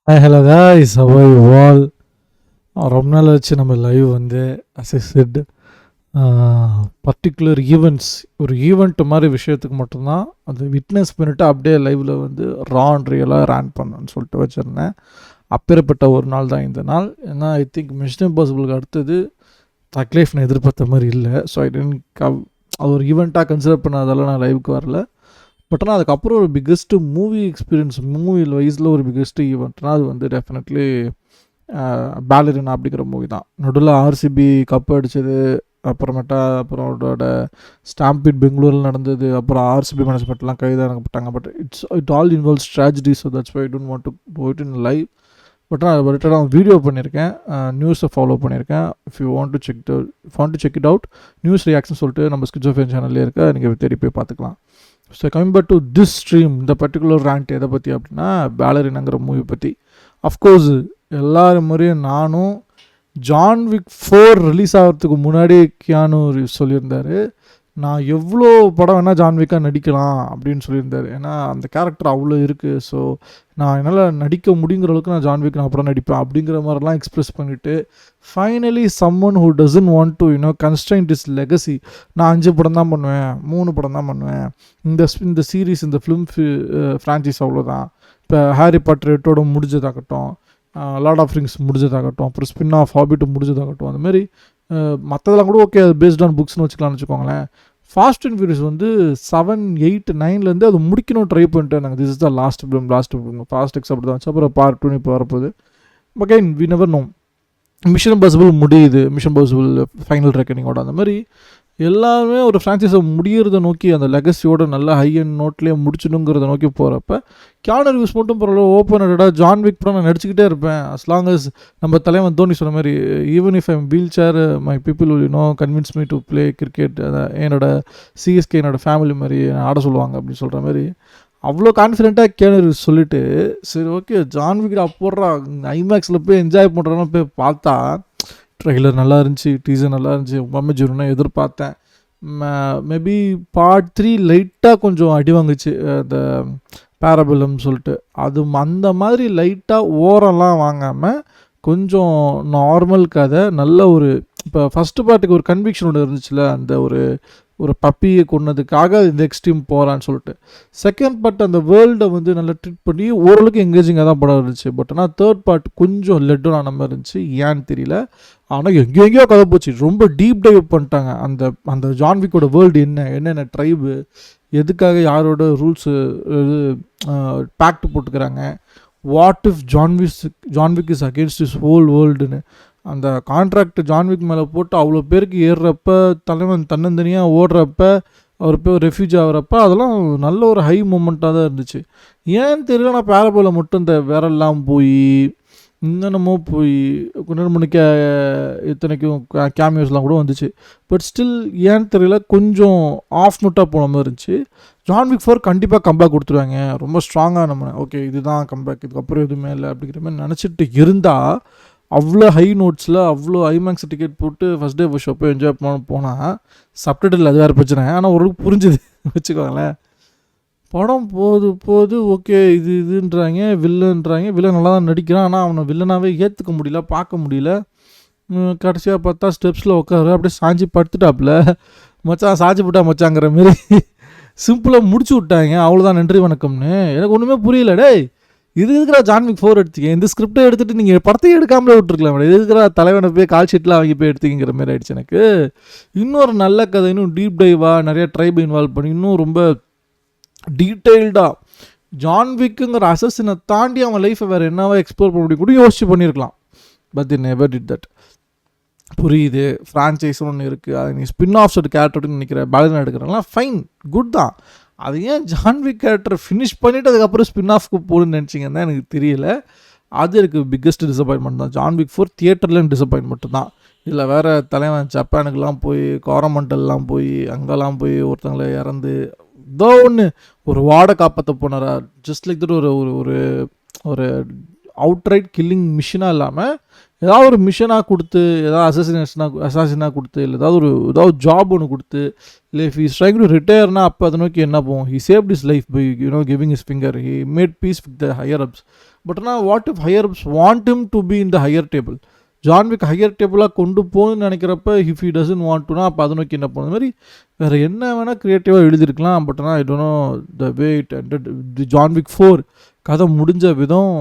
Hi hello guys, how are you all? ரொம்ப நாள் ஆச்சு நம்ம லைவ் வந்து as I said particular events, ஒரு ஈவெண்ட் மாதிரி விஷயத்துக்கு மட்டும்தான் அதை விட்னஸ் பண்ணிவிட்டு அப்படியே லைவில் வந்து ரியலாக ரேன் பண்ணணும்னு சொல்லிட்டு வச்சுருந்தேன். அப்பேற்பட்ட ஒரு நாள் தான் இந்த நாள். ஏன்னா ஐ திங்க் மிஷன் இம்பாசிபிளுக்கு அடுத்தது தக் லைஃப் நான் எதிர்பார்த்த மாதிரி இல்லை. ஸோ ஐ டென்ட் அது ஒரு ஈவெண்ட்டாக கன்சிடர் பண்ணதால நான் லைவுக்கு வரல. பட் ஆனால் அதுக்கப்புறம் ஒரு பிக்கெஸ்ட்டு மூவி எக்ஸ்பீரியன்ஸ், மூவி வைஸில் ஒரு பிக்கெஸ்ட்டு ஈவெண்ட்னா அது வந்து டெஃபினெட்லி பேலரினா அப்படிங்கிற மூவி தான். நடுவில் ஆர்சிபி கப் அடித்தது, அப்புறம் அதோட ஸ்டாம்பிட் பெங்களூரில் நடந்தது, அப்புறம் ஆர்சிபி மேனேஜ்மெண்ட்லாம் கைதானப்பட்டாங்க. But it all involves tragedy. So that's why I don't want to do it in live. But நான் வீடியோ பண்ணியிருக்கேன், நியூஸை ஃபாலோ பண்ணியிருக்கேன். If you want to check it out, news reaction சொல்லிட்டு நம்ம ஸ்கிட்சோஃபேன் சேனல்லே இருக்க, நீங்கள் தேடி போய் பார்த்துக்கலாம். So coming back to this stream, இந்த பர்டிகுலர் ரேண்ட் எதை பற்றி அப்படின்னா பேலரினாங்கிற மூவி பற்றி. அஃப்கோர்ஸ் எல்லாரும் மாதிரியும் நானும் ஜான் விக் 4 ரிலீஸ் ஆகிறதுக்கு முன்னாடி கியானு சொல்லியிருந்தார், நான் எவ்வளோ படம் வேணால் ஜான் விக்காக நடிக்கலாம் அப்படின்னு சொல்லியிருந்தார். ஏன்னா அந்த கேரக்டர் அவ்வளோ இருக்குது. ஸோ நான் என்னால் நடிக்க முடிங்கிற அளவுக்கு நான் ஜான் விக் நான் படம் நடிப்பேன் அப்படிங்கிற மாதிரிலாம் எக்ஸ்ப்ரெஸ் பண்ணிவிட்டு finally someone who doesn't want to constraint is legacy, நான் 5 படம் தான் பண்ணுவேன், 3 படம் தான் பண்ணுவேன், இந்த சீரீஸ், இந்த ஃபிலிம் ஃப்ரான்ச்சைஸ் அவ்வளோதான். இப்போ ஹாரி பாட்டர் 8ஓட முடிஞ்சதாகட்டும், லார்ட் ஆஃப் ரிங்ஸ் முடிஞ்சதாகட்டும், அப்புறம் ஸ்பின் ஆஃப் ஹாபிட் முடிஞ்சதாகட்டும், அந்தமாரி மற்றதெல்லாம் கூட ஓகே, அது பேஸ்ட் ஆன் புக்ஸ்னு வச்சுக்கலாம்னு வச்சுக்கோங்களேன். ஃபாஸ்ட் அண்ட் ஃபியூரியஸ் வந்து 7, 8, 9லேருந்து அது முடிக்கணும் ட்ரை பண்ணிட்டு நாங்கள் this is the last film fast X அப்படி தான் வச்சு. அப்புறம் பார்ட் 2 இப்போ வரப்போகுது. Again we never know. Mission impossible முடியுது, மிஷன் இம்பாசிபிள் ஃபைனல் ரெக்கனிங்கோட. அந்த மாதிரி எல்லாருமே ஒரு ஃப்ரான்ச்சைஸை முடிகிறத நோக்கி, அந்த லெகசியோட நல்ல ஹை அண்ட் நோட்லேயே முடிச்சணுங்கிறத நோக்கி போகிறப்ப கியானு ரீவ்ஸ் மட்டும் பரவாயில்ல, ஓப்பனடாக ஜான் விக் படம் நான் நடிச்சுக்கிட்டே இருப்பேன் அஸ் லாங் அஸ் நம்ம தலைவன் தோனி சொன்ன மாதிரி even if I'm wheelchair my people convince me to play cricket, என்னோட சிஎஸ்கே என்னோட ஃபேமிலி மாதிரி ஆட சொல்லுவாங்க அப்படின்னு சொல்கிற மாதிரி அவ்வளோ கான்ஃபிடென்ட்டாக கியானு சொல்லிவிட்டு, சரி ஓகே ஜான் விக் போடுறா ஐமேக்ஸில் போய் என்ஜாய் பண்ணுறோன்னு போய் பார்த்தா ட்ரெய்லர் நல்லா இருந்துச்சு, டீசர் நல்லா இருந்துச்சு, மம்மஜூர்னா எதிர்பார்த்தேன். மேபி பார்ட் 3 லைட்டாக கொஞ்சம் அடி வாங்குச்சு, அந்த பேரபிளம் சொல்லிட்டு. அது அந்த மாதிரி லைட்டாக ஓரெல்லாம் வாங்காமல் கொஞ்சம் நார்மல் கதை, நல்ல ஒரு இப்போ ஃபஸ்ட்டு பார்ட்டுக்கு ஒரு கன்விக்ஷன் ஒன்று இருந்துச்சுல, அந்த ஒரு பப்பியை கொன்னதுக்காக இந்த எக்ஸ்ட்ரீம் போகிறான்னு சொல்லிட்டு. செகண்ட் பார்ட் அந்த வேர்ல்டை வந்து நல்லா ட்ரீட் பண்ணி ஓரளவுக்கு எங்கேஜிங்காக தான் படம் இருந்துச்சு. பட் ஆனால் தேர்ட் பார்ட் கொஞ்சம் லெட்டும் ஆன மாதிரி இருந்துச்சு, ஏன்னு தெரியல. ஆனால் எங்கேயோ கதை போச்சு, ரொம்ப டீப் டைவ் பண்ணிட்டாங்க. அந்த ஜான்விக்கோட வேர்ல்டு என்னென்ன ட்ரைபு, எதுக்காக யாரோட ரூல்ஸு பேக்ட் போட்டுக்கிறாங்க, what if John Wick is against is whole வேர்ல்டுன்னு அந்த கான்ட்ராக்ட் ஜான்விக் மேலே போட்டு அவ்வளோ பேருக்கு ஏறுறப்ப, தலைவன் தன்னந்தனியாக ஓடுறப்ப, அவர் போய் ரெஃப்யூஜ் ஆகிறப்ப, அதெல்லாம் நல்ல ஒரு ஹை மூமெண்ட்டாக தான் இருந்துச்சு. ஏன்னு தெரியல, நான் பேரபோல மட்டும் இந்த விரல்லாம் போய் இன்னமும் போய் கொஞ்சம் மணிக்க இத்தனைக்கும் கேமியோஸ்லாம் கூட வந்துச்சு. பட் ஸ்டில் ஏன்னு தெரியல, கொஞ்சம் ஆஃப் நோட்டாக போன மாதிரி இருந்துச்சு. ஜான்விக் 4 கண்டிப்பாக கம்பேக் கொடுத்துருவாங்க, ரொம்ப ஸ்ட்ராங்காக நம்ம ஓகே இதுதான் கம்பேக், இதுக்கப்புறம் எதுவுமே இல்லை அப்படிங்கிற மாதிரி நினச்சிட்டு இருந்தால், அவ்வளோ ஹை நோட்ஸில் அவ்வளோ ஐமேக்ஸ் டிக்கெட் போட்டு ஃபஸ்ட் டே ஃபஸ்ட் ஷோ போய் என்ஜாய் போனால் சப்டைட்டில் அது வேறு பிரச்சனை. ஆனால் ஓரளவுக்கு புரிஞ்சுது வச்சுக்கோங்களேன். படம் போது ஓகே இதுன்றாங்க, வில்லன் நல்லா தான் நடிக்கிறான், ஆனால் அவனை வில்லனாகவே ஏற்றுக்க முடியல, பார்க்க முடியல. கடைசியாக பார்த்தா ஸ்டெப்ஸில் உட்காரு அப்படியே சாஞ்சி படுத்துட்டாப்புல, மச்சான் சாஞ்சி போட்டா மச்சாங்கிற மாரி சிம்பிளாக முடிச்சு விட்டாங்க. அவ்வளோதான், நன்றி வணக்கம்னு. எனக்கு ஒன்றுமே புரியல. டேய் இது இருக்கிற ஜான்விக் 4 எடுத்துக்க, இந்த ஸ்கிரிப்டை எடுத்துகிட்டு நீங்கள் படத்தையே எடுக்காமலே விட்டுருக்கலாம், இது இருக்கிற தலைவனை போய் கால் ஷீட்லாம் வாங்கி போய் எடுத்துக்கிங்கிற மாதிரி ஆயிடுச்சு எனக்கு. இன்னொரு நல்ல கதை, இன்னும் டீப் டைவாக நிறைய ட்ரைபை இன்வால்வ் பண்ணி இன்னும் ரொம்ப டீட்டெயில்டாக ஜான்விக்குங்கிற அசஸினை தாண்டி அவன் லைஃப்பை வேறு என்னவா எக்ஸ்ப்ளோர் பண்ண முடியும் கூட யோசிச்சு பண்ணியிருக்கலாம். But the never did that. புரியுது, ஃப்ரான்ச்சைஸ்னு ஒன்று இருக்குது, அது நீ ஸ்பின் ஆஃப் செட் கேரக்டர்னு நினைக்கிற பேலன்ஸ் எடுக்கிறலாம், ஃபைன் குட் தான். அது ஏன் ஜான்விக் கேரக்டர் ஃபினிஷ் பண்ணிவிட்டு அதுக்கப்புறம் ஸ்பின் ஆஃப்க்கு போகணுன்னு நினச்சிங்கன்னு தான் எனக்கு தெரியல. அது எனக்கு பிக்கெஸ்ட் டிசப்பாயின்மெண்ட் தான். ஜான்விக் 4 தியேட்டர்லேயும் டிசப்பாயின்மெண்ட் தான். இதில் வேறு தலைவன் ஜப்பானுக்கெலாம் போய், கோரமண்டல்லாம் போய், அங்கெல்லாம் போய் ஒருத்தங்களை இறந்து ஏதோ ஒன்று ஒரு வார்டை காப்பாற்ற போனாரா, ஜஸ்ட் லைக் தட் ஒரு ஒரு அவுட்ரைட் கில்லிங் மிஷினாக இல்லாமல் ஏதாவது ஒரு மிஷனாக கொடுத்து, ஏதாவது அசாசினாக கொடுத்து, இல்லை ஏதாவது ஜாப் ஒன்று கொடுத்து, இல்லை இஃப் இஸ் ட்ரைங் டு ரிட்டையர்னா அப்போ அதை நோக்கி என்ன போகும்? He saved is life by giving is finger. He made peace with the higher ups. But ஆனால் what if higher ups want him to be in the higher table? John Wick higher டேபிளாக கொண்டு போகணும்னு நினைக்கிறப்ப if he doesn't want டுனா அப்போ அதை நோக்கி என்ன போகணும்? மாதிரி வேறு என்ன வேணால் க்ரியேட்டிவாக எழுதியிருக்கலாம். பட் ஆனால் I don't know the way it ended. The John Wick 4 கதை முடிஞ்ச விதம்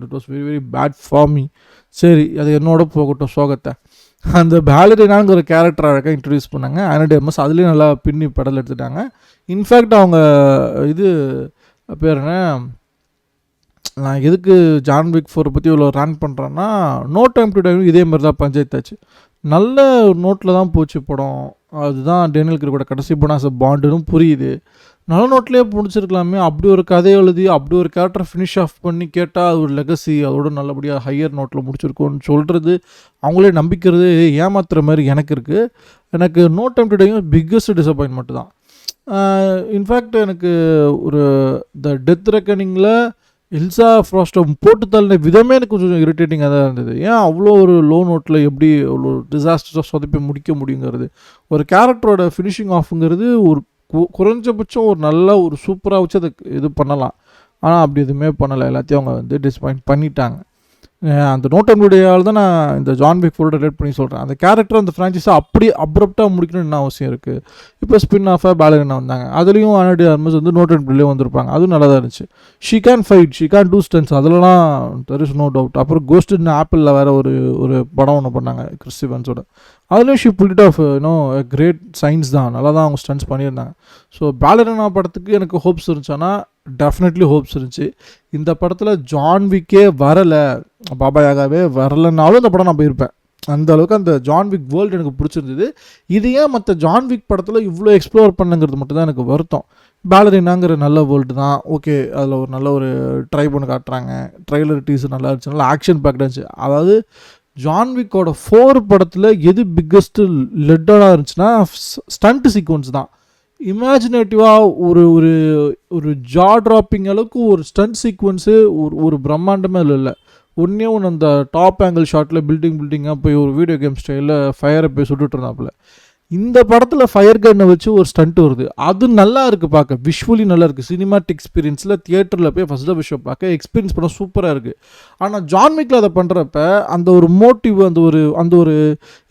it was very very bad for me. சரி, அது என்னோட போகட்டும் சோகத்தை. அந்த பேலரினாங்கிற ஒரு கேரக்டர் அழகாக இன்ட்ரடியூஸ் பண்ணாங்க. ஆனடேமஸ் அதுலேயும் நல்லா பின்னி படல் எடுத்துட்டாங்க. இன்ஃபேக்ட் அவங்க இது பேர் என்ன, நான் எதுக்கு ஜான் விக் 4 பற்றி இவ்வளோ ரேங்க் பண்ணுறேன்னா, நோ டைம் டு டைம் இதே மாதிரி தான் பஞ்சாயத்தாச்சு. நல்ல நோட்டில் தான் போச்சு படம். அதுதான் டேனியல் கிரேக்கோட கடைசி படம் பாண்டுன்னு புரியுது. நல்ல நோட்லேயே முடிச்சிருக்கலாமே. அப்படி ஒரு கதையை எழுதி அப்படி ஒரு கேரக்டரை ஃபினிஷ் ஆஃப் பண்ணி கேட்டால் அது ஒரு லெகசி, அதோட நல்லபடியாக ஹையர் நோட்டில் முடிச்சிருக்கோன்னு சொல்கிறது அவங்களே நம்பிக்கிறது ஏமாத்துற மாதிரி எனக்கு இருக்குது. எனக்கு no time to time biggest disappointment தான். இன்ஃபேக்ட் எனக்கு ஒரு த டெத் ரெக்கனிங்கில் எல்சா ஃப்ராஸ்ட்டை போட்டு தள்ளின விதமே எனக்கு கொஞ்சம் இரிட்டேட்டிங்காக தான் இருந்தது. ஏன் அவ்வளோ ஒரு லோ நோட்டில் எப்படி அவ்வளோ டிசாஸ்டர்ஸாக சொதப்பி முடிக்க முடியுங்கிறது, ஒரு கேரக்டரோட ஃபினிஷிங் ஆஃப்ங்கிறது ஒரு குறைஞ்சபட்சம் ஒரு நல்ல ஒரு சூப்பராக வச்சு அதை இது பண்ணலாம். ஆனால் அப்படி எதுவுமே பண்ணலை. எல்லாத்தையும் அவங்க வந்து டிஸ்பாயிண்ட் பண்ணிட்டாங்க. அந்த நோட்டமுடைய ஆள் தான் நான் இந்த ஜான் விக் 4 ரிலேட் பண்ணி சொல்கிறேன். அந்த கேரக்டர் அந்த ஃப்ரான்ச்சைஸை அப்படி அப்ரப்டாக முடிக்கணும்னு என்ன அவசியம் இருக்குது? இப்போ ஸ்பின் ஆஃபாக பேலரினா வந்தாங்க. அதுலேயும் ஆனா டி ஆர்மஸ் வந்து நோட் அண்ட் பிள்ளையே வந்திருப்பாங்க. அதுவும் நல்லா தான் இருந்துச்சு. She can fight, she can do stunts, அதெல்லாம் தெர் இஸ் நோ டவுட். அப்புறம் கோஸ்ட் இன் ஆப்பிளில் வேறு ஒரு படம் ஒன்று பண்ணாங்க கிறிஸ் இவன்ஸோட. அதுலேயும் she pull it off great science தான், நல்லா தான் அவங்க ஸ்டன்ஸ் பண்ணியிருந்தாங்க. ஸோ பேலரினா படத்துக்கு எனக்கு ஹோப்ஸ் இருந்துச்சுன்னா டெஃபினெட்லி ஹோப்ஸ் இருந்துச்சு. இந்த படத்தில் ஜான் விக்கே வரலை, பாபா யாகாவே வரலைன்னாலும் இந்த படம் நான் போயிருப்பேன். அந்த அளவுக்கு அந்த ஜான் விக் வேர்ல்டு எனக்கு பிடிச்சிருந்தது. இது ஏன் மற்ற ஜான் விக் படத்தில் இவ்வளோ எக்ஸ்ப்ளோர் பண்ணுங்கிறது மட்டும் தான் எனக்கு வருத்தம். பேலரினாங்கிற நல்ல வேர்ல்டு தான், ஓகே. அதில் ஒரு நல்ல ஒரு ட்ரைப் ஒன்று காட்டுறாங்க, ட்ரைலர் டீசர் நல்லா இருந்துச்சு, நல்லா ஆக்ஷன் பேக்டாக இருந்துச்சு. அதாவது ஜான் விக்கோட 4 படத்தில் எது பிக்கஸ்ட்டு லெட்டடாக இருந்துச்சுன்னா ஸ்டண்ட் சீக்வன்ஸ் தான். இமேஜினேட்டிவாக ஒரு ஒரு ஒரு ஜா ட்ராப்பிங் அளவுக்கு ஒரு ஸ்டண்ட் சீக்வன்ஸு ஒரு பிரம்மாண்டமே இல்லை. ஒன்றே ஒன்று அந்த டாப் ஆங்கிள் ஷாட்டில் பில்டிங்காக போய் ஒரு வீடியோ கேம் ஸ்டைலில் ஃபயரை போய் சுட்டுட்டு இருந்தாப்புல. இந்த படத்தில் ஃபயர் கன்னை வச்சு ஒரு ஸ்டண்ட் வருது. அது நல்லா இருக்குது பார்க்க, விஷுவலி நல்லா இருக்குது. சினிமாட்டிக் எக்ஸ்பீரியன்ஸில் தியேட்டரில் போய் ஃபஸ்ட் ஷோ பார்க்க எக்ஸ்பீரியன்ஸ் பண்ண சூப்பராக இருக்குது. ஆனால் ஜான் விக்கில் அதை பண்ணுறப்ப அந்த ஒரு மோட்டிவ், அந்த ஒரு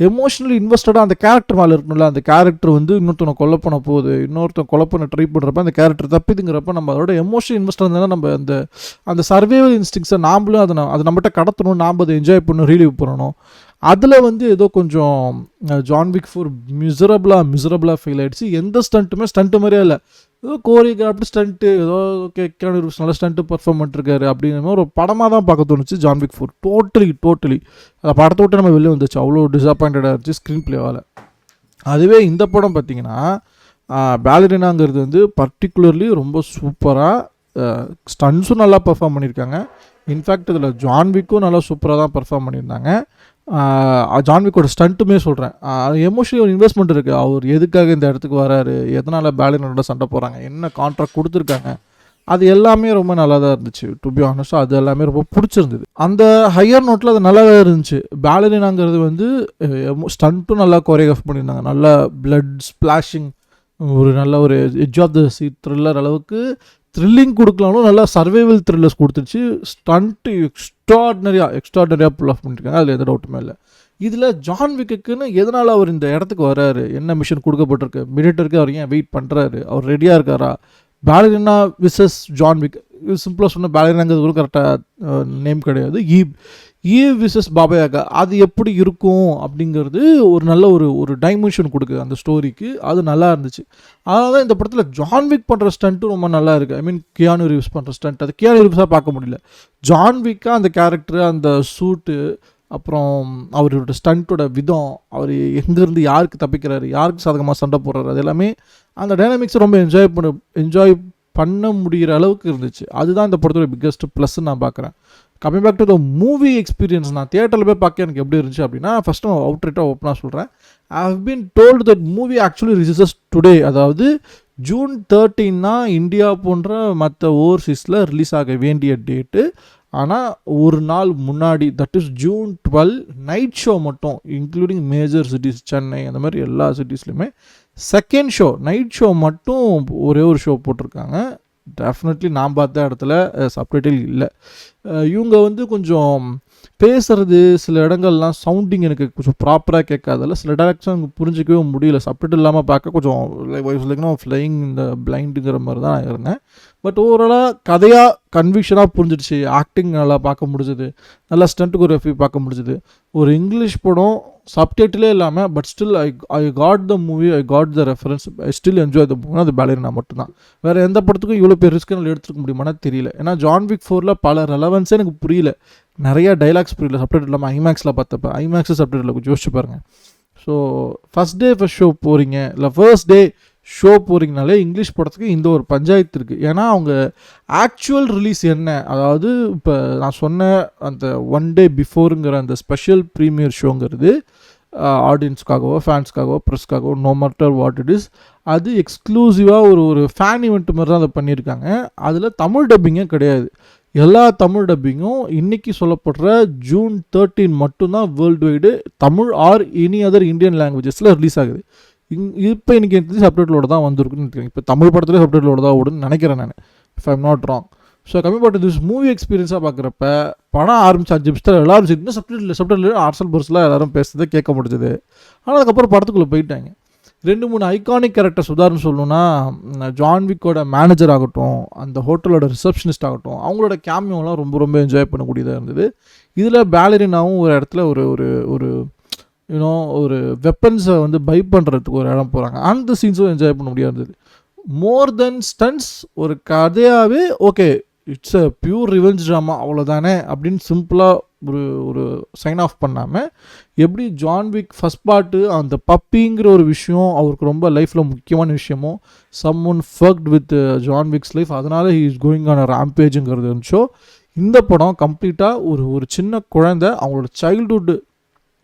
எமோஷனலி இன்வெஸ்டடாக அந்த கேரக்டர் மேலே இருக்கணும்ல. அந்த கேரக்டர் வந்து இன்னொருத்தனை கொலை பண்ண போகுது, இன்னொருத்தன் கொலை பண்ண ட்ரை பண்ணுறப்ப அந்த கேரக்டர் தப்பிதுங்கிறப்ப நம்ம அதோட எமோஷனல் இன்வெஸ்ட் இருந்தாலும் நம்ம அந்த சர்வைவல் இன்ஸ்டிங்ஸை நாமளும் அதை நம்மகிட்ட கடத்தணும், நாம் அதை என்ஜாய் பண்ணணும், ரீலீவ் பண்ணணும். அதில் வந்து ஏதோ கொஞ்சம் ஜான் விக் 4 மிசரபிளாக ஃபெயில் ஆகிடுச்சு. எந்த ஸ்டண்ட்டு மாதிரியே இல்லை. ஏதோ கோரியோகிராஃப்டு ஸ்டண்ட்டு, ஏதோ கேனு ரீவ்ஸ் நல்ல ஸ்டண்ட்டு பர்ஃபார்ம் பண்ணிருக்காரு அப்படிங்கிற மாதிரி ஒரு படமாக தான் பார்க்க தோணுச்சு ஜான் விக் 4. டோட்டலி அந்த படத்தை விட்டு நம்ம வெளியே வந்துச்சு. அவ்வளோ டிஸப்பாயிண்டடாக இருந்துச்சு ஸ்க்ரீன் பிளேவால். அதுவே இந்த படம் பார்த்திங்கன்னா பேலரினாங்கிறது வந்து பர்டிகுலர்லி ரொம்ப சூப்பராக ஸ்டண்ட்ஸும் நல்லா பர்ஃபார்ம் பண்ணியிருக்காங்க. இன்ஃபேக்ட் இதில் ஜான் விக்கும் நல்லா சூப்பராக தான் பர்ஃபார்ம் பண்ணியிருந்தாங்க. ஜான் விக்கோட ஸ்டண்ட்டுமே சொல்கிறேன், எமோஷனல் ஒரு இன்வெஸ்ட்மெண்ட் இருக்குது. அவர் எதுக்காக இந்த இடத்துக்கு வராரு, எதனால் பேலரினோட சண்டை போகிறாங்க, என்ன கான்ட்ராக்ட் கொடுத்துருக்காங்க, அது எல்லாமே ரொம்ப நல்லா தான் இருந்துச்சு. டு பி ஆனஸ்ட் அது எல்லாமே ரொம்ப பிடிச்சிருந்தது. அந்த ஹையர் நோட்டில் அது நல்லா தான் இருந்துச்சு. பேலரினாங்கிறது வந்து ஸ்டண்ட்டும் நல்லா கோரியோகிராஃப் பண்ணியிருந்தாங்க. நல்லா பிளட் ஸ்பிளாஷிங், ஒரு நல்ல ஒரு edge of the seat thriller அளவுக்கு த்ரில்லிங் கொடுக்கலாலும் நல்லா சர்வைவல் த்ரில்லர்ஸ் கொடுத்துருச்சு. ஸ்டண்ட்டு எக்ஸ்ட்ராடனரியாக புல் ஆஃப் பண்ணியிருக்காங்க, அதில் எந்த டவுட்டுமே இல்லை. இதில் ஜான் விக்குன்னு எதனால் அவர் இந்த இடத்துக்கு வராரு, என்ன மிஷன் கொடுக்கப்பட்டிருக்கு, மினிட்டருக்கு அவர் ஏன் வெயிட் பண்ணுறாரு, அவர் ரெடியாக இருக்காரா? பேலரினா விசஸ் ஜான் விக், சிம்பிளாக சொன்ன பேலரினாங்கிறது கூட கரெக்டாக நேம் கிடையாது. ஈவ் விசஸ் பாபா யாகா, அது எப்படி இருக்கும் அப்படிங்கிறது ஒரு நல்ல ஒரு டைமென்ஷன் கொடுக்குது அந்த ஸ்டோரிக்கு. அது நல்லா இருந்துச்சு. அதனால தான் இந்த படத்தில் ஜான் விக் பண்ணுற ஸ்டண்ட்டும் ரொம்ப நல்லா இருக்குது. ஐ மீன் கியானு ரீவ்ஸ் பண்ணுற ஸ்டண்ட், அது கியானு ரீவ்ஸாக பார்க்க முடியல. ஜான் விக்காக அந்த கேரக்டரு, அந்த சூட்டு, அப்புறம் அவரோட ஸ்டண்ட்டோட விதம், அவர் எங்கேருந்து யாருக்கு தப்பிக்கிறாரு, யாருக்கு சாதகமாக சண்டை போடுறாரு, அது எல்லாமே அந்த டைனாமிக்ஸை ரொம்ப என்ஜாய் பண்ண முடிகிற அளவுக்கு இருந்துச்சு. அதுதான் இந்த படத்தோட பிக்கஸ்ட் ப்ளஸ்ன்னு நான் பார்க்குறேன். Coming back to the movie experience, நான் தியேட்டரில் போய் பார்க்க எனக்கு எப்படி இருந்துச்சு அப்படின்னா, ஃபஸ்ட்டு நான் அவுட்ரைட்டாக ஓப்பனாக சொல்கிறேன், I have been told that movie actually releases today, அதாவது ஜூன் 13 தான் இந்தியா போன்ற மற்ற ஓவர்சீஸில் ரிலீஸ் ஆக வேண்டிய டேட்டு. ஆனால் ஒரு நாள் முன்னாடி, that is June 12 night show மட்டும், இன்க்ளூடிங் மேஜர் சிட்டிஸ் சென்னை அந்த மாதிரி எல்லா சிட்டிஸ்லையுமே செகண்ட் ஷோ நைட் ஷோ மட்டும் ஒரே ஒரு ஷோ போட்டிருக்காங்க. டெஃபினெட்லி நான் பார்த்த இடத்துல சப்டைட்டில் இல்லை. இவங்க வந்து கொஞ்சம் பேசுகிறது சில இடங்கள்லாம் சவுண்டிங் எனக்கு கொஞ்சம் ப்ராப்பராக கேட்காதில்ல, சில டேரக்ஷன் எனக்கு புரிஞ்சிக்கவே முடியல. சப்டைட்டில் இல்லாமல் பார்க்க கொஞ்சம் ஃப்ளையிங் இந்த பிளைண்டுங்கிற மாதிரி தான் நான் இருந்தேன். பட் ஓவராலாக கதையாக கன்விக்ஷனாக புரிஞ்சிடுச்சு. ஆக்டிங் நல்லா பார்க்க முடிஞ்சுது, நல்லா ஸ்டண்ட் கோரியோகிராஃபி பார்க்க முடிஞ்சுது. ஒரு இங்கிலீஷ் படம் சப்டைட்டிலே இல்லாமல் but still I got the movie, I got the reference, I still enjoy the movie. அது பேலரினா மட்டும்தான். வேறு எந்த படத்துக்கும் இவ்வளோ பேர் ரிஸ்க் என்னால் எடுத்துக்க முடியுமானா தெரியல. ஏன்னா ஜான் விக் 4ல் பல ரெலவன்ஸே எனக்கு புரியல, நிறையா டைலாக்ஸ் புரியல சப்டைட்டில் இல்லாமல். ஐமேக்ஸில் பார்த்தப்ப ஐமேக்ஸு சப்டைட்டில் கொஞ்சம் யோசிச்சு பாருங்கள். ஸோ ஃபஸ்ட் ஷோ போகிறீங்க இல்லை ஃபர்ஸ்ட் டே ஷோ போகிறீங்கனாலே இங்கிலீஷ் படத்துக்கு இந்த ஒரு பஞ்சாயத்து இருக்குது. ஏன்னா அவங்க ஆக்சுவல் ரிலீஸ் என்ன, அதாவது இப்போ நான் சொன்ன அந்த ஒன் டே பிஃபோருங்கிற அந்த ஸ்பெஷல் ப்ரீமியர் ஷோங்கிறது ஆடியன்ஸ்க்காகவோ ஃபேன்ஸ்க்காகவோ ப்ரெஸ்க்காகவோ no matter what it is, அது எக்ஸ்க்ளூசிவாக ஒரு ஃபேன் ஈவெண்ட் மாதிரி தான் அதை பண்ணியிருக்காங்க. அதில் தமிழ் டப்பிங்கே கிடையாது. எல்லா தமிழ் டப்பிங்கும் இன்றைக்கி சொல்லப்படுற ஜூன் 13 மட்டும்தான் world wide Tamil or any other Indian லாங்குவேஜஸில் ரிலீஸ் ஆகுது. இப்போ இன்றைக்கி எனக்கு சப்டைட்டிலோட தான் வந்திருக்குன்னு இப்போ தமிழ் படத்துலேயே சப்டைட்டிலோட தான் ஓடுன்னு நினைக்கிறேன் நான், if I'm not wrong. So கம்மி பட் திஸ் மூவி எக்ஸ்பீரியன்ஸாக பார்க்குறப்ப படம் ஆரம்பிச்சு 5 நிமிஷத்தில் எல்லோரும் இன்னும் சப்டைட்டில் ஆர்சல் பொருஸில் எல்லோரும் பேசுறதை கேட்க முடிஞ்சது. ஆனால் அதுக்கப்புறம் படத்துக்குள்ளே போயிட்டாங்க. 2-3 ஐகானிக் கேரக்டர்ஸ் உதாரணம் சொல்லணும்னா, ஜான்விக்கோட மேனேஜர் ஆகட்டும், அந்த ஹோட்டலோட ரிசப்ஷனிஸ்ட் ஆகட்டும், அவங்களோட கேமியோலாம் ரொம்ப ரொம்ப என்ஜாய் பண்ணக்கூடியதாக இருந்தது. இதில் பேலரினாவும் ஒரு இடத்துல ஒரு யூனோ ஒரு வெப்பன்ஸை வந்து பை பண்ணுறதுக்கு ஒரு இடம் போகிறாங்க. அந்த சீன்ஸும் என்ஜாய் பண்ண முடியாது. மோர் தென் ஸ்டன்ட்ஸ் ஒரு கதையாகவே okay it's a pure revenge drama அவ்வளோதானே அப்படின்னு சிம்பிளாக ஒரு சைன் ஆஃப் பண்ணாமல், எப்படி ஜான்விக் ஃபஸ்ட் பார்ட்டு அந்த பப்பிங்கிற ஒரு விஷயம் அவருக்கு ரொம்ப லைஃப்பில் முக்கியமான விஷயமோ, சம் ஒன் ஃபர்க்ட் வித் ஜான்விக்ஸ் லைஃப், அதனால் he is going on a ரேம்பேஜுங்கிறது இருந்துச்சோ. இந்த படம் கம்ப்ளீட்டாக ஒரு சின்ன குழந்தை அவங்களோட சைல்டுஹுட்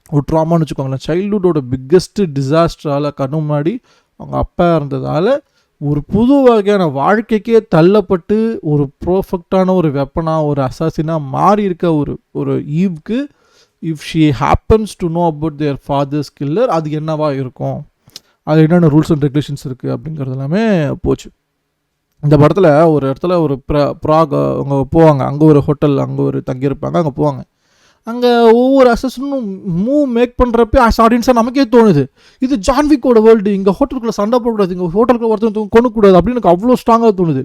ஒரு ட்ராமான்னு வச்சுக்கோங்களேன், சைல்டுஹுட்டோட பிக்கெஸ்ட்டு டிசாஸ்டரால் கண்ணு முன்னாடி அவங்க அப்பா இருந்ததால் ஒரு புது வகையான வாழ்க்கைக்கே தள்ளப்பட்டு ஒரு பர்ஃபெக்டான ஒரு வெப்பனாக ஒரு அசாசினாக மாறி இருக்க ஒரு ஈவ்க்கு, if she happens to know about there father's killer, அது என்னவா இருக்கும், அது என்னென்ன ரூல்ஸ் அண்ட் ரெகுலேஷன்ஸ் இருக்குது அப்படிங்கிறது எல்லாமே போச்சு. இந்த படத்தில் ஒரு இடத்துல ஒரு ப்ராக் அவங்க போவாங்க, அங்கே ஒரு ஹோட்டல் அங்கே ஒரு தங்கியிருப்பாங்க, அங்கே போவாங்க. அங்கே ஒவ்வொரு அசஸனும் மூவ் மேக் பண்ணுறப்ப ஆடியன்ஸாக நமக்கே தோணுது இது ஜான்விக்கோட வேர்ல்டு, இங்கே ஹோட்டலுக்குள்ளே சண்டை போடக்கூடாது, இங்கே ஹோட்டலுக்குள்ள ஒருத்தர் கொண்டுக்கூடாது அப்படின்னு எனக்கு அவ்வளோ ஸ்ட்ராங்காக தோணுது.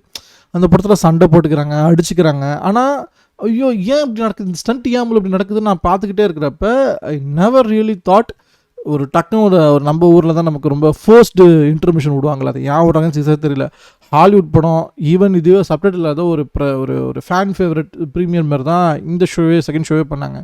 அந்த படத்தில் சண்டை போட்டுக்கிறாங்க, அடிச்சுக்கிறாங்க. ஆனால் ஐயோ ஏன் இப்படி நடக்குது, இந்த ஸ்டண்ட் ஏன் இப்படி நடக்குதுன்னு நான் பார்த்துக்கிட்டே இருக்கிறப்ப ஐ நெவர் ரியலி தாட் ஒரு டக்குன்னு ஒரு நம்ம ஊரில் தான் நமக்கு ரொம்ப ஃபர்ஸ்ட்டு இன்டர்மிஷன் விடுவாங்களா, அது ஏன் விடுறாங்கன்னு சீசாக தெரியல. ஹாலிவுட் படம் ஈவன் இதுவே சப்டைட்டில் இல்லாத ஒரு ஃபேன் ஃபேவரட் ப்ரீமியர் மாதிரி தான் இந்த ஷோவே செகண்ட் ஷோவே பண்ணாங்க.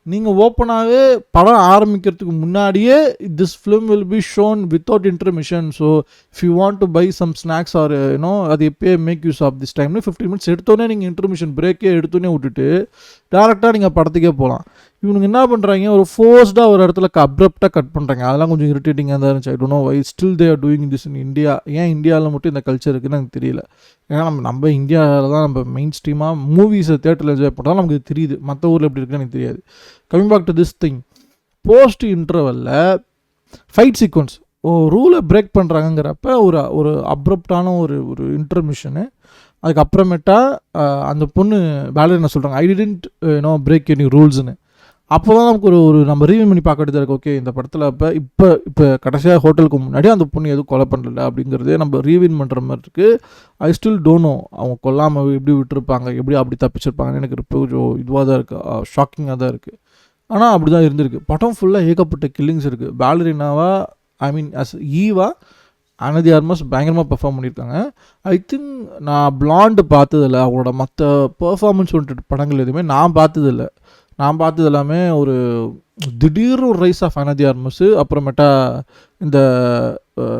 நீங்கள் ஓப்பனாகவே படம் ஆரம்பிக்கிறதுக்கு முன்னாடியே this film will be shown without intermission. So if you want to buy some snacks or you know அது எப்பயே மேக் யூஸ் ஆஃப் திஸ் டைம்னு 15 மினிட்ஸ் எடுத்தோன்னே நீங்கள் இன்டர்மிஷன் பிரேக்கே எடுத்தோன்னே விட்டுட்டு டேரெக்டாக நீங்கள் படத்துக்கே போகலாம். இவனுக்கு என்ன பண்ணுறாங்க, ஒரு ஃபோர்ஸ்டாக ஒரு இடத்துல அப்ரப்டாக கட் பண்ணுறாங்க. அதெல்லாம் கொஞ்சம் இரிட்டேட்டிங்காக தான் இருந்துச்சு. I don't know why still they are doing this in India. ஏன் இந்தியாவில் மட்டும் இந்த கல்ச்சர் இருக்குன்னு எனக்கு தெரியல. ஏன்னா நம்ம இந்தியாவில் தான் நம்ம மெயின் ஸ்ட்ரீமாக மூவிஸை தேட்டரில் என்ஜாய் பண்ணுறதால நமக்கு தெரியுது, மற்ற ஊரில் எப்படி இருக்குன்னு எனக்கு தெரியாது. Coming back to this thing, post இன்டர்வலில் ஃபைட் சீக்வன்ஸ் ரூலை பிரேக் பண்ணுறாங்கிறப்ப ஒரு அப்ரப்டான ஒரு இன்டர்மிஷனு. அதுக்கப்புறமேட்டா அந்த பொண்ணு பேலரினா சொல்கிறாங்க I didn't you know break any ரூல்ஸ்னு. அப்போ தான் நமக்கு நம்ம ரீவின் பண்ணி பார்க்க வேண்டியதாக இருக்குது. ஓகே இந்த படத்தில் இப்போ கடைசியாக ஹோட்டலுக்கு முன்னாடி அந்த பொண்ணு எதுவும் கொலை பண்ணல அப்படிங்கிறதே நம்ம ரீவின் பண்ணுற மாதிரி இருக்குது. ஐ ஸ்டில் டோன்ட் நோ அவங்க கொல்லாமல் எப்படி விட்டுருப்பாங்க, எப்படி அப்படி தப்பிச்சிருப்பாங்கன்னு எனக்கு இப்போ கொஞ்சம் இதுவாக தான் இருக்குது, ஷாக்கிங்காக தான் இருக்குது. ஆனால் அப்படி தான் இருந்திருக்கு. படம் ஃபுல்லாக ஏகப்பட்ட கில்லிங்ஸ் இருக்குது. பேலரினாவா ஐ மீன் அஸ் ஈவா அனதி ஆர்மஸ் பயங்கரமாக பெர்ஃபார்ம் பண்ணியிருக்காங்க. ஐ திங்க் நான் பிளாண்டு பார்த்ததில்ல, அவங்களோட மற்ற பெர்ஃபார்மன்ஸ் வந்துட்டு படங்கள் எதுவுமே நான் பார்த்ததில்லை. நான் பார்த்தது எல்லாமே ஒரு திடீர்னு ஒரு ரைஸ் ஆஃப் அனதி ஆர்மஸு, அப்புறமேட்டா இந்த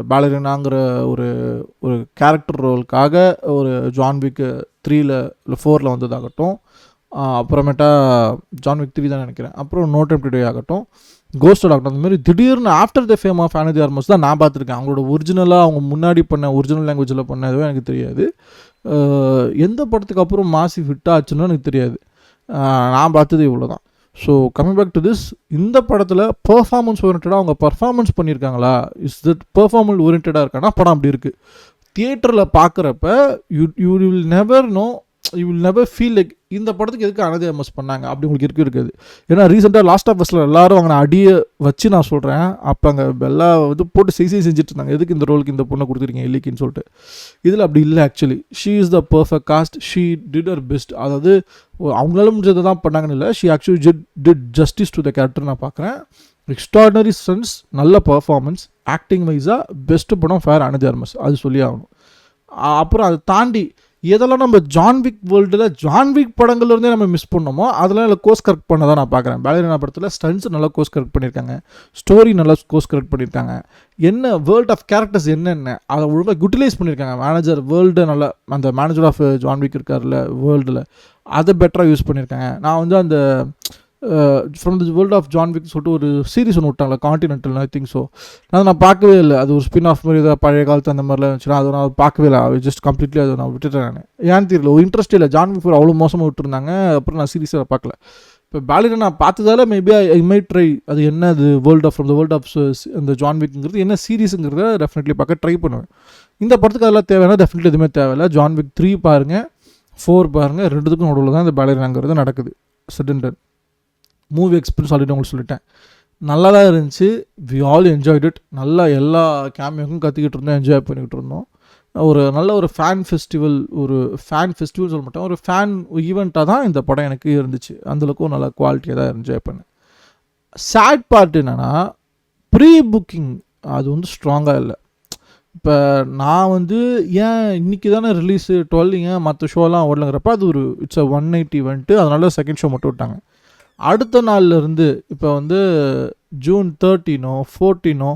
பேலரினாங்கிற ஒரு கேரக்டர் ரோலுக்காக ஒரு ஜான்விக் 3 இல்லை 4 வந்ததாகட்டும், அப்புறமேட்டா ஜான் விக் 3 தான் நினைக்கிறேன். அப்புறம் நோ டைம் டு டை ஆகட்டும், கோஸ்டட் ஆகட்டும், அந்த மாதிரி திடீர்னு ஆஃப்டர் த ஃபேம் ஆஃப் ஆனா தி ஆர்மஸ் தான் நான் பார்த்துருக்கேன். அவங்களோட ஒரிஜினலாக அவங்க முன்னாடி பண்ண ஒரிஜினல் லாங்குவேஜில் பண்ணதுவே எனக்கு தெரியாது. எந்த படத்துக்கு அப்புறம் மாசி ஹிட் ஆச்சுன்னு எனக்கு தெரியாது. நான் பார்த்தது இவ்வளோ தான். So coming back to this, இந்த படத்தில் பெர்ஃபார்மன்ஸ் ஓரியன்டாக அவங்க பர்ஃபார்மன்ஸ் பண்ணியிருக்காங்களா, இஸ் தட் பெர்ஃபார்மன்ஸ் ஓரியன்டாக இருக்கானா படம் அப்படி இருக்குது. தியேட்டரில் பார்க்குறப்ப you will never know, you will never feel like இந்த படத்துக்கு எதுக்கு ஆனா தி ஆர்மஸ் பண்ணாங்க அப்படி உங்களுக்கு இருக்காது. ஏன்னா ரீசெண்டாக லாஸ்ட் ஆஃப் அஸ்ல எல்லாரும் அவங்க அடியை வச்சு நான் சொல்கிறேன், அப்போ அங்கே எல்லாம் வந்து போட்டு செஞ்சுட்டு இருந்தாங்க, எதுக்கு இந்த ரோலுக்கு இந்த பொண்ணை கொடுத்துருக்கீங்க இல்லைக்குன்னு சொல்லிட்டு. இதில் அப்படி இல்லை. Actually she is the perfect cost, she did her best. அதாவது அவங்களால முடிஞ்சதை தான் பண்ணாங்கன்னு இல்லை, she actually did justice to the character நான் பார்க்குறேன். எக்ஸ்ட்ராடனரி சென்ஸ், நல்ல பர்ஃபார்மன்ஸ், ஆக்டிங் வைஸாக பெஸ்ட்டு படம் ஃபேர் ஆனா தி ஆர்மஸ், அது சொல்லி ஆகணும். அப்புறம் அதை தாண்டி எதெல்லாம் நம்ம ஜான்விக் வேர்ல்டில் ஜான்விக் படங்கள்லேருந்தே நம்ம மிஸ் பண்ணோமோ அதெல்லாம் இல்லை கோர்ஸ் கரெக்ட் பண்ண தான் நான் பார்க்குறேன். பேலரினா படத்தில் ஸ்டன்ஸ் நல்லா கோர்ஸ் கரெக்ட் பண்ணியிருக்காங்க, ஸ்டோரி நல்லா கோர்ஸ் கரெக்ட் பண்ணியிருக்காங்க, என்ன வேர்ல்ட் ஆஃப் கேரக்டர்ஸ் என்னென்ன அதை ஒழுங்காக யூட்டிலைஸ் பண்ணியிருக்காங்க. மேனேஜர் வேர்ல்டு நல்லா, அந்த மேனேஜர் ஆஃப் ஜான்விக் இருக்கார்ல வேர்ல்டில், அதை பெட்டராக யூஸ் பண்ணியிருக்காங்க. நான் வந்து அந்த from the world of John Wick சொல்லிட்டு ஒரு சீரிஸ் ஒன்று விட்டாங்களா கான்டினென்டல், ஐ திங்க் ஸோ. நான் பார்க்கவே இல்லை. அது ஒரு ஸ்பின் ஆஃப் மாதிரி ஏதாவது பழைய காலத்து அந்த மாதிரிலாம் இருந்துச்சுன்னா அதை நான் பார்க்கவே இல்லை. ஜஸ்ட் கம்ப்ளீட்லி அதை நான் விட்டுட்டேன். நான் ஏன்னு தெரியல, ஒரு இன்ட்ரெஸ்ட் இல்லை. ஜான்விக் 4 அவ்வளோ மோசமாக விட்டுருந்தாங்க. அப்புறம் நான் சீரிஸாக பார்க்கல. இப்போ பேலரினா நான் பார்த்ததால மேபி ஐ மை ட்ரை அது என்ன, அது world of from the world of அந்த ஜான்விக்ங்கிறது என்ன சீரிஸுங்கிறத டெஃபினெட்லி பார்க்க ட்ரை பண்ணுவேன். இந்த படத்துக்கு அதெல்லாம் தேவைன்னா டெஃபினெட்லி எதுவுமே தேவையில்லை. ஜான்விக் 3 பாருங்கள், 4 பாருங்கள், ரெண்டுத்துக்கும் நடுவில் தான் இந்த பேலரினாங்கிறது நடக்குது. செடன்டன் மூவி எக்ஸ்பீரியன்ஸ் ஆல்ரெடி உங்களுக்கு சொல்லிட்டேன், நல்லா தான் இருந்துச்சு. We all enjoyed it. நல்லா எல்லா கேமியோக்கும் கற்றுக்கிட்டு இருந்தோம், என்ஜாய் பண்ணிக்கிட்டு இருந்தோம். ஒரு நல்ல ஒரு ஃபேன் ஃபெஸ்டிவல் சொல்ல மாட்டேன், ஒரு ஃபேன் ஈவெண்ட்டாக தான் இந்த படம் எனக்கு இருந்துச்சு. அந்தளவுக்கும் நல்ல குவாலிட்டியாக தான் என்ஜாய் பண்ணேன். சேட் பார்ட் என்னென்னா ப்ரீ புக்கிங் அது வந்து ஸ்ட்ராங்காக இல்லை. இப்போ நான் வந்து ஏன் இன்றைக்கி தானே ரிலீஸு 12 ஏன் மற்ற ஷோலாம் ஓடலங்கிறப்ப அது ஒரு இட்ஸ் 180 இவெண்ட்டு, அதனால செகண்ட் ஷோ மட்டும் விட்டாங்க. அடுத்த நாள்லேருந்து இப்போ வந்து ஜூன் 13 14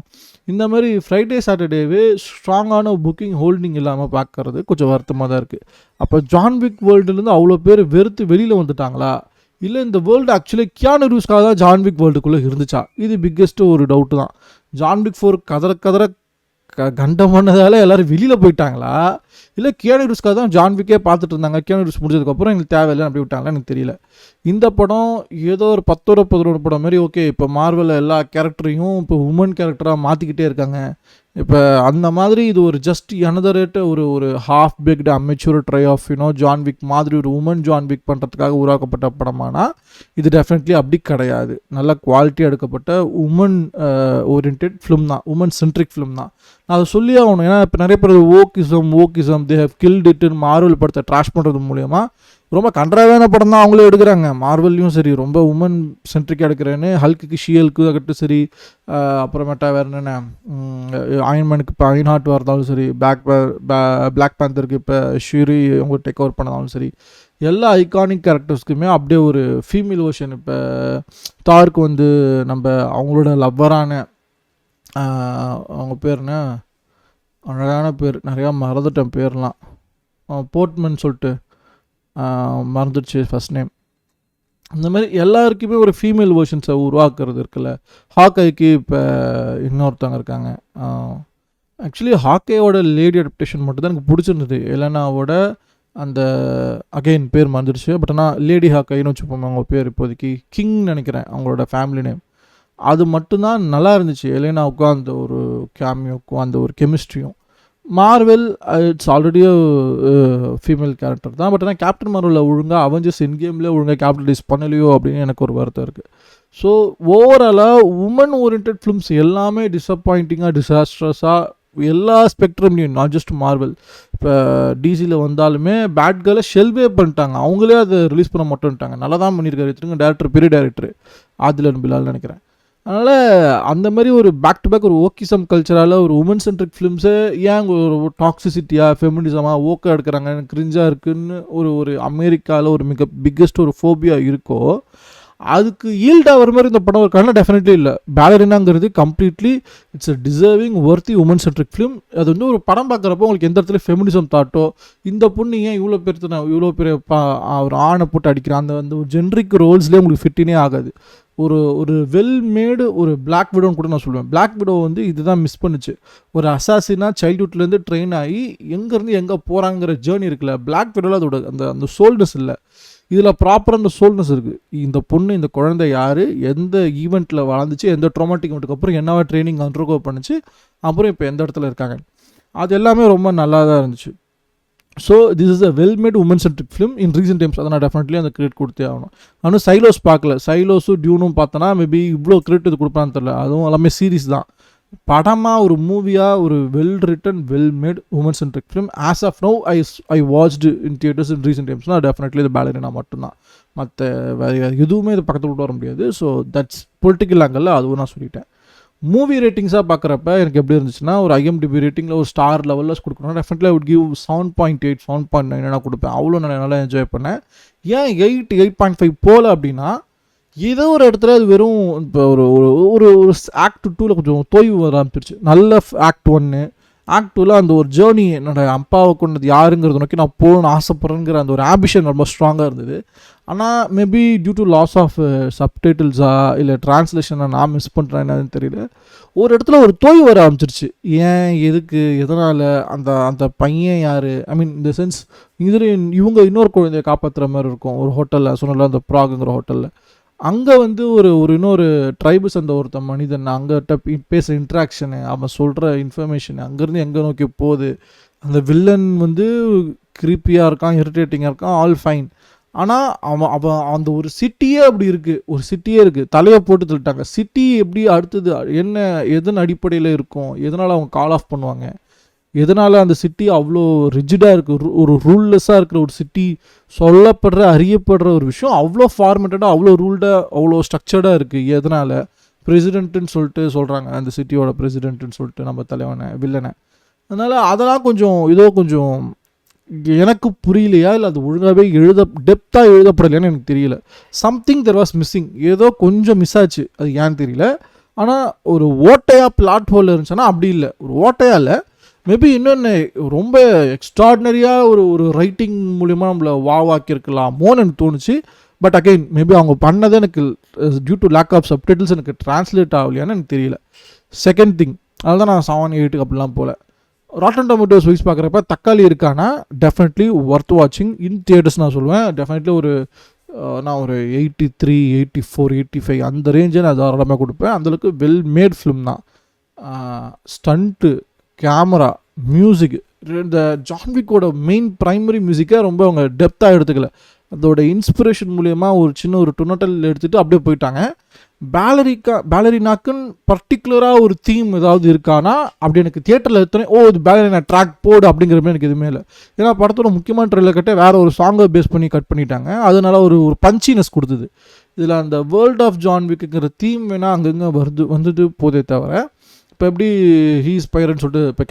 இந்த மாதிரி ஃப்ரைடே சாட்டர்டேவே ஸ்ட்ராங்கான புக்கிங் ஹோல்டிங் இல்லாமல் பார்க்கறது கொஞ்சம் வருத்தமாக தான் இருக்குது. அப்போ ஜான்விக் வேர்ல்டுலேருந்து அவ்வளோ பேர் வெறுத்து வெளியில் வந்துட்டாங்களா, இல்லை இந்த வேர்ல்டு ஆக்சுவலி கியானு ரீவ்ஸ்க்காக தான் ஜான்விக் வேர்ல்டுக்குள்ளே இருந்துச்சா, இது பிக்கெஸ்ட்டு ஒரு டவுட்டு தான். ஜான்விக் 4 கதற கண்டம் பண்ணதால் எல்லோரும் வெளியில் போயிட்டாங்களா, இல்லை கியானு ரீவ்ஸ்க்காக தான் ஜான்விக்கே பார்த்துட்டு இருந்தாங்க, கியானு ரீவ்ஸ் முடிஞ்சதுக்கப்புறம் எங்களுக்கு தேவையில்லை அப்படி விட்டாங்களா எனக்கு தெரியல. இந்த படம் ஏதோ ஒரு 10-11 படம் மாதிரி. ஓகே, இப்போ மார்வலில் எல்லா கேரக்டரையும் இப்போ உமன் கேரக்டராக மாற்றிக்கிட்டே இருக்காங்க. இப்போ அந்த மாதிரி இது ஒரு ஜஸ்ட் அனதர் ஒரு half baked amateur try of John Wick மாதிரி ஒரு உமன் ஜான்விக் பண்ணுறதுக்காக உருவாக்கப்பட்ட படமானா இது டெஃபினெட்லி அப்படி கிடையாது. நல்ல குவாலிட்டியாக எடுக்கப்பட்ட உமன் ஓரியன்ட் ஃபிலிம் தான், உமன் சென்ட்ரிக் ஃபிலிம் தான். நான் அதை சொல்லி ஆகணும். ஏன்னா இப்போ நிறைய பேர் ஓக்கிசம் தே ஹவ் கில்ட் இட்டுன்னு மார்வல் படத்தை ட்ராஷ் பண்ணுறது மூலயமா ரொம்ப கன்றாவான படம் தான் அவங்களே எடுக்கிறாங்க. மார்வல்லையும் சரி ரொம்ப உமன் சென்ட்ரிக்காக எடுக்கிறேன்னு, ஹல்க்கு ஷியலுக்கு ஆகட்டும் சரி, அப்புறமேட்டா வேறு என்னென்ன அயன்மேனுக்கு இப்போ அயன்ஹார்ட் வரதாலும் சரி, பிளாக் பேந்தருக்கு இப்போ ஷூரி அவங்க டேக் ஓவர் பண்ணதாலும் சரி, எல்லா ஐகானிக் கேரக்டர்ஸ்க்குமே அப்படியே ஒரு ஃபீமேல் வெர்ஷன். இப்போ தாருக்கு வந்து நம்ம அவங்களோட லவ்வரான அவங்க பேர்னா அழகான பேர், நிறையா மறந்துட்டேன் பேர்லாம், போர்ட்மன் சொல்லிட்டு மறந்துடுச்சு ஃபஸ்ட் நேம். இந்த மாதிரி எல்லாருக்குமே ஒரு ஃபீமேல் வெர்ஷன்ஸை உருவாக்குறது இருக்குல்ல. ஹாக்கைக்கு இப்போ இன்னொருத்தவங்க இருக்காங்க. ஆக்சுவலி ஹாக்கையோட லேடி அடாப்டேஷன் மட்டும் தான் எனக்கு பிடிச்சிருந்தது. எலனாவோட அந்த அகெயின் பேர் மறந்துடுச்சு, பட் ஆனால் லேடி ஹாக்கைன்னு வச்சுப்போம் அவங்க பேர் இப்போதைக்கு, கிங் நினைக்கிறேன் அவங்களோட ஃபேமிலி நேம். அது மட்டும்தான் நல்லா இருந்துச்சு. எலனாவுக்கும் அந்த ஒரு கேமியோக்கும் அந்த ஒரு கெமிஸ்ட்ரியும். Marvel it's already female character தான், பட் ஆனால் கேப்டன் மார்வலில் ஒழுங்காக அவெஞ்சர்ஸ் எண்ட் கேம்லேயே ஒழுங்காக கேபிட்டலைஸ் பண்ணலையோ அப்படின்னு எனக்கு ஒரு வருத்தம் இருக்குது. ஸோ ஓவராலாக உமன் ஓரியன்ட் ஃபிலிம்ஸ் எல்லாமே டிசப்பாயிண்டிங்காக டிசாஸ்ட்ரஸாக எல்லா ஸ்பெக்ட்ரம்லையும், நாட் ஜஸ்ட் மார்வெல். இப்போ டிசியில் வந்தாலுமே பேட் கேர்ளை ஷெல்வே பண்ணிட்டாங்க, அவங்களே அதை ரிலீஸ் பண்ண மட்டும்ட்டாங்க. நல்லா தான் பண்ணியிருக்காரு திருங்க டேரக்டர், பெரிய டேரக்டர் ஆதிலன் பிலால் நினைக்கிறேன். அதனால் அந்த மாதிரி ஒரு பேக் டு பேக் ஒரு ஓக்கிசம் கல்ச்சரால் ஒரு உமன் சென்ட்ரிக் ஃபிலிம்ஸை ஏன் ஒரு டாக்ஸிசிட்டியாக ஃபெமினிசமாக ஓக்க எடுக்கிறாங்க, கிரிஞ்சாக இருக்குதுன்னு ஒரு அமெரிக்காவில் ஒரு பிக்கெஸ்ட் ஒரு ஃபோபியா இருக்கோ, அதுக்கு ஈல்ட் ஆகிற மாதிரி இந்த படம் இருக்காங்கன்னா டெஃபினெட்லி இல்லை. பேலரினாங்கிறது completely it's a deserving worthy woman centric film. அது வந்து ஒரு படம் பார்க்குறப்போ உங்களுக்கு எந்த இடத்துல ஃபெமினிசம் தாட்டோ, இந்த பொண்ணு ஏன் இவ்வளோ பெரிய ஒரு ஆணை போட்டு அடிக்கிறேன், அந்த ஒரு ஜென்ரிக் ரோல்ஸ்லேயே உங்களுக்கு ஃபிட்டினே ஆகாது. ஒரு வெல் மேடு ஒரு பிளாக் விடோன்னு கூட நான் சொல்லுவேன். பிளாக் விடோ வந்து இதுதான் மிஸ் பண்ணுச்சு. ஒரு அசாசினாக சைல்ட்ஹுட்லேருந்து ட்ரெயின் ஆகி எங்கேருந்து எங்கே போகிறாங்கிற ஜேர்னி இருக்குல்ல, பிளாக் விடோவில் அதோட அந்த சோல்னஸ் இல்லை. இதில் ப்ராப்பராக அந்த சோல்னஸ் இருக்குது. இந்த பொண்ணு இந்த குழந்தை யார், எந்த ஈவெண்ட்டில் வளர்ந்துச்சு, எந்த ட்ராமாட்டிக் ஈவெண்ட்டுக்கு அப்புறம் என்னவா ட்ரைனிங் அண்டர்கோ பண்ணிச்சு, அப்புறம் இப்போ எந்த இடத்துல இருக்காங்க, அது எல்லாமே ரொம்ப நல்லா தான் இருந்துச்சு. So this is a well made woman centric film in recent times. அதை நான் டெஃபினெட்லி அந்த கிரெடிட் கொடுத்தே ஆகணும். நானும் சைலோஸ் பார்க்கல. சைலோஸும் டியூனும் பார்த்தோன்னா மேபி இவ்வளோ கிரெடிட் இது கொடுப்பான்னு தெரியல. அதுவும் எல்லாமே சீரீஸ் தான். படமாக ஒரு மூவியாக ஒரு well written well made woman centric film as of now I watched in theatres in recent டைம்ஸ்னால் டெஃபினெட்லி இது பேலரினா மட்டும்தான். மற்ற வேறு எதுவுமே இது பக்கத்தில் விட்டு வர முடியாது. ஸோ தட்ஸ் பொலிட்டிக்கல் ஆங்கிளில் அதுவும் நான் சொல்லிட்டேன். மூவி ரேட்டிங்ஸாக பார்க்குறப்ப எனக்கு எப்படி இருந்துச்சுன்னா, ஒரு IMDb ரேட்டிங்கில் ஒரு ஸ்டார் லெவலில் கொடுக்கணும். டெஃபினெட்லி ஐ வுட் கிவ் 7.8 7.9 நான் கொடுப்பேன். அவ்வளோ நான் நல்லா என்ஜாய் பண்ணேன். ஏன் 8.5 போகல அப்படின்னா, ஏதோ ஒரு இடத்துல அது வெறும் இப்போ ஒரு ஒரு ஒரு ஆக்ட் 2ல் கொஞ்சம் தொய்வு வர ஆரம்பிச்சிருச்சு. நல்ல ஆக்ட் 1, ஆக்ட் 2ல் அந்த ஒரு ஜேர்னி, என்னோடய அப்பாவை கொண்டது யாருங்கிறத நோக்கி நான் போகணும்னு ஆசைப்பட்றேங்கிற அந்த ஒரு ஆம்பிஷன் ரொம்ப ஸ்ட்ராங்காக இருந்தது. ஆனால் maybe due to loss of சப்டைட்டில்ஸா இல்லை டிரான்ஸ்லேஷனை நான் மிஸ் பண்ணுறேன் என்னன்னு தெரியல, ஒரு இடத்துல ஒரு தொய்வு வர ஆரம்பிச்சிருச்சு. ஏன், எதுக்கு, எதனால், அந்த பையன் யார், ஐ மீன் இந்த சென்ஸ் இதில் இவங்க இன்னொரு குழந்தைய காப்பாற்றுற மாதிரி இருக்கும். ஒரு ஹோட்டலில் சொன்னல, அந்த ப்ராகுங்கிற ஹோட்டலில் அங்கே வந்து ஒரு இன்னொரு ட்ரைபஸ் அந்த ஒருத்த மனிதன் அங்கிட்ட பேசுகிற இன்ட்ராக்ஷனு, அவன் சொல்கிற இன்ஃபர்மேஷனு, அங்கேருந்து எங்கே நோக்கி போகுது, அந்த வில்லன் வந்து க்ரீப்பியாக இருக்கான், இரிட்டேட்டிங்காக இருக்கான், ஆல் ஃபைன். ஆனால் அவன் அந்த ஒரு சிட்டியே அப்படி இருக்குது. ஒரு சிட்டியே இருக்குது, தலையை போட்டு தள்ளிட்டாங்க. சிட்டி எப்படி அடுத்தது என்ன, எதன் அடிப்படையில் இருக்கும், எதனால் அவங்க கால் ஆஃப் பண்ணுவாங்க, எதனால் அந்த சிட்டி அவ்வளோ ரிஜிடாக இருக்குது, ஒரு ரூல்லெஸ்ஸாக இருக்கிற ஒரு சிட்டி, சொல்லப்படுற அறியப்படுற ஒரு விஷயம் அவ்வளோ ஃபார்மேட்டடாக, அவ்வளோ ரூல்டாக, அவ்வளோ ஸ்ட்ரக்சர்டாக இருக்குது. எதனால் பிரசிடென்ட்டுன்னு சொல்லிட்டு சொல்கிறாங்க, அந்த சிட்டியோட பிரசிடென்ட்டுன்னு சொல்லிட்டு நம்ம தலைவனை வில்லனை. அதனால் அதெல்லாம் கொஞ்சம் எனக்கு புரியலையா, இல்லை அது ஒழுங்காகவே டெப்த்தாக எழுதப்படலையான்னு எனக்கு தெரியல. Something there was missing. ஏதோ கொஞ்சம் மிஸ் ஆச்சு, அது ஏன்னு தெரியல. ஆனால் ஒரு ஓட்டையாக பிளாட் ஹோல் இருந்துச்சுன்னா அப்படி இல்லை, ஒரு ஓட்டையாக இல்லை. மேபி இன்னொன்று ரொம்ப எக்ஸ்ட்ராடினரியாக ஒரு ரைட்டிங் மூலிமா நம்மளை வாக்கியிருக்கலாமோன்னு எனக்கு தோணுச்சு. பட் அகெயின் மேபி அவங்க பண்ணதை எனக்கு due to lack of subtitles எனக்கு டிரான்ஸ்லேட் ஆகலையான்னு எனக்கு தெரியல. செகண்ட் திங், அதில் தான் நான் 7, 8 அப்படிலாம் போல். ராட்டன் டொமேட்டோஸ் வைஸ் பார்க்குறப்ப தக்காளி இருக்கானா டெஃபினெட்லி ஒர்த் வாட்சிங் இன் தியேட்டர்ஸ் நான் சொல்லுவேன். டெஃபினெட்லி நான் ஒரு 83, 84, 85 அந்த ரேஞ்சை நான் தாராளமாக கொடுப்பேன். அந்தளவுக்கு வெல் மேட் ஃபிலிம் தான். ஸ்டண்ட்டு, கேமரா, மியூசிக், இந்த ஜான்விக்கோட மெயின் ப்ரைமரி மியூசிக்கை ரொம்ப அவங்க டெப்த்தாக எடுத்துக்கல. அதோட இன்ஸ்பிரேஷன் மூலயமா ஒரு டொனட்டல் எடுத்துகிட்டு அப்படியே போயிட்டாங்க. பேலரினாக்குன்னு பர்டிகுலராக ஒரு தீம் ஏதாவது இருக்கானா அப்படி எனக்கு தியேட்டரில் எடுத்தோன்னே இது பேலரினா ட்ராக் போடு அப்படிங்கிற மாதிரி எனக்கு எதுவுமே இல்லை. ஏன்னா படத்தோட முக்கியமான ட்ரெயிலர் கட்டே வேறு ஒரு சாங்கை பேஸ் பண்ணி கட் பண்ணிட்டாங்க. அதனால ஒரு பஞ்சினஸ் கொடுத்தது. இதில் அந்த வேர்ல்ட் ஆஃப் ஜான்விக்குங்கிற தீம் வேணால் அங்கங்கே வந்துட்டு போதே தவிர, இப்போ எப்படி ஹீஸ் பைரன்னு சொல்லிட்டு இப்போ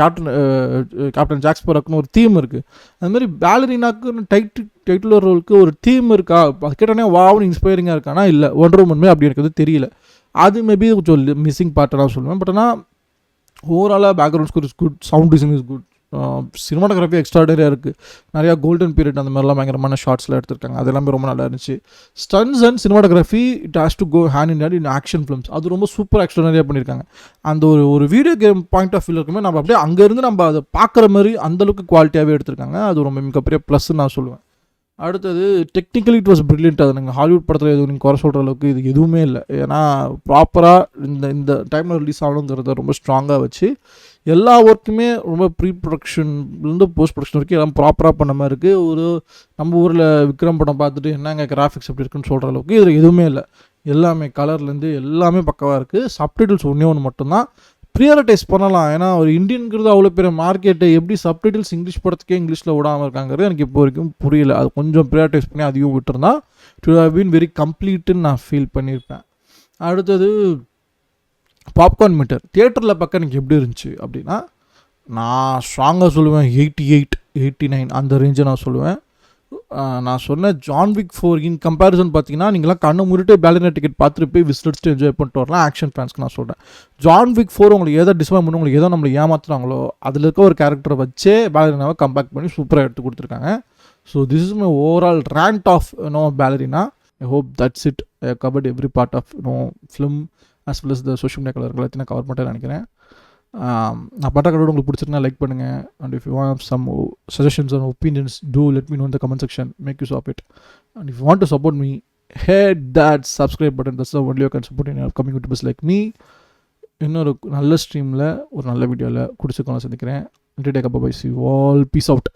கேப்டன் ஜாக் ஸ்பேரோக்குன்னு ஒரு தீம் இருக்குது, அதுமாதிரி பேலரினாக்குன்னு டைட்டில் ரோலுக்கு ஒரு தீம் இருக்கா, அது கேட்டோன்னே வாவ்னு இன்ஸ்பைரிங்காக இருக்கானா, இல்லை ஒன்றரை உண்மை அப்படி இருக்கிறது தெரியல. அது மேபி கொஞ்சம் மிஸ்ஸிங் பார்ட்டை நான் சொல்லுவேன். பட் ஆனால் ஓவராலாக background score is good, sound design is good, cinematography எக்ஸ்ட்ராடரியாக இருக்குது. நிறையா கோல்டன் பீரியட் அந்த மாதிரிலாம் பயங்கரமான ஷார்ட்ஸில் எடுத்துருக்காங்க. அது எல்லாமே ரொம்ப நல்லா இருந்துச்சு. Stunts and cinematography it has to go hand in hand in action films. அது ரொம்ப சூப்பர் எக்ஸ்ட்ராடரியாக பண்ணியிருக்காங்க. அந்த ஒரு video game point of view இருக்குமே, நம்ம அப்படியே அங்கேருந்து நம்ம அதை பார்க்குற மாதிரி அந்தளவுக்கு குவாலிட்டியாகவே எடுத்திருக்காங்க. அது ரொம்ப மிகப்பெரிய ப்ளஸ்ன்னு நான் சொல்லுவேன். அடுத்தது டெக்னிக்கலி இட் வாஸ் பிரில்லியன்ட். அது நீங்கள் ஹாலிவுட் படத்தில் எதுவும் நீங்கள் குறை சொல்கிற அளவுக்கு இது எதுவுமே இல்லை. ஏன்னா ப்ராப்பராக இந்த டைமில் ரிலீஸ் ஆகணுங்கிறத ரொம்ப ஸ்ட்ராங்காக வச்சு எல்லா ஒர்க்குமே ரொம்ப ப்ரீ ப்ரொடக்ஷன்லேருந்து போஸ்ட் ப்ரொடக்ஷன் வரைக்கும் எல்லாம் ப்ராப்பராக பண்ண மாதிரி இருக்குது. நம்ம ஊரில் விக்ரம் படம் பார்த்துட்டு என்னங்க கிராஃபிக்ஸ் எப்படி இருக்குன்னு சொல்கிற அளவுக்கு இதில் எதுவுமே இல்லை. எல்லாமே கலர்லேருந்து எல்லாமே பக்கவாக இருக்குது. சப்டைட்டில்ஸ் ஒன்று மட்டும்தான் ப்ரியாரிட்டைஸ் பண்ணலாம். ஏன்னா ஒரு இந்தியன்கிறது அவ்வளோ பெரிய மார்க்கெட்டை எப்படி சப்டைட்டில்ஸ் இங்கிலீஷ் படத்துக்கே இங்கிலீஷில் விடாமல் இருக்காங்கிறது எனக்கு இப்போ வரைக்கும் புரியல. அது கொஞ்சம் ப்ரியாரிட்டைஸ் பண்ணி அதையும் விட்டுருந்தா it would have been very கம்ப்ளீட்டுன்னு நான் ஃபீல் பண்ணியிருப்பேன். அடுத்தது பாப்கார்ன் மீட்டர் தியேட்டரில் பார்க்க எனக்கு எப்படி இருந்துச்சு அப்படின்னா, நான் ஸ்ட்ராங்காக சொல்லுவேன் 88, 89 அந்த ரேஞ்சை நான் சொல்லுவேன். நான் சொன்ன ஜான் விக் 4 இன் கம்பேரிசன் பார்த்தீங்கன்னா நீங்களாம் கண்ணை மூடிட்டு பேலரினா டிக்கெட் பார்த்துட்டு போய் விசிலடிச்சுட்டு என்ஜாய் பண்ணிட்டு வரலாம். ஆக்ஷன் ஃபேன்ஸ்க்கு நான் சொல்கிறேன். ஜான் விக் 4 உங்களுக்கு ஏதோ டிஸ்பாயின் பண்ணி உங்களுக்கு ஏதோ நம்மளை ஏமாத்துறாங்களோ அதில் இருக்க ஒரு கேரக்டரை வச்சே பேலரினாவை கம்பேக் பண்ணி சூப்பராக எடுத்து கொடுத்துருக்காங்க. So this is my overall rant of Ballerina. I hope that's it. Covered every part of film as well as the social media colour எல்லாத்தையும் நான் கவர் பண்ணிட்டேன் நினைக்கிறேன். நான் பட்ட கடோடு உங்களுக்கு பிடிச்சிருந்தா லைக் பண்ணுங்கள். And if you want some suggestions and opinions do let me know in the comment section. Make use of it. And if you want to support me, hit that subscribe button. That's the only you can support in your coming YouTubers like me. இன்னொரு நல்ல ஸ்ட்ரீமில் ஒரு நல்ல வீடியோவில் குடிச்சுக்கலாம் சந்திக்கிறேன். Until then, bye bye. See you all. Peace out.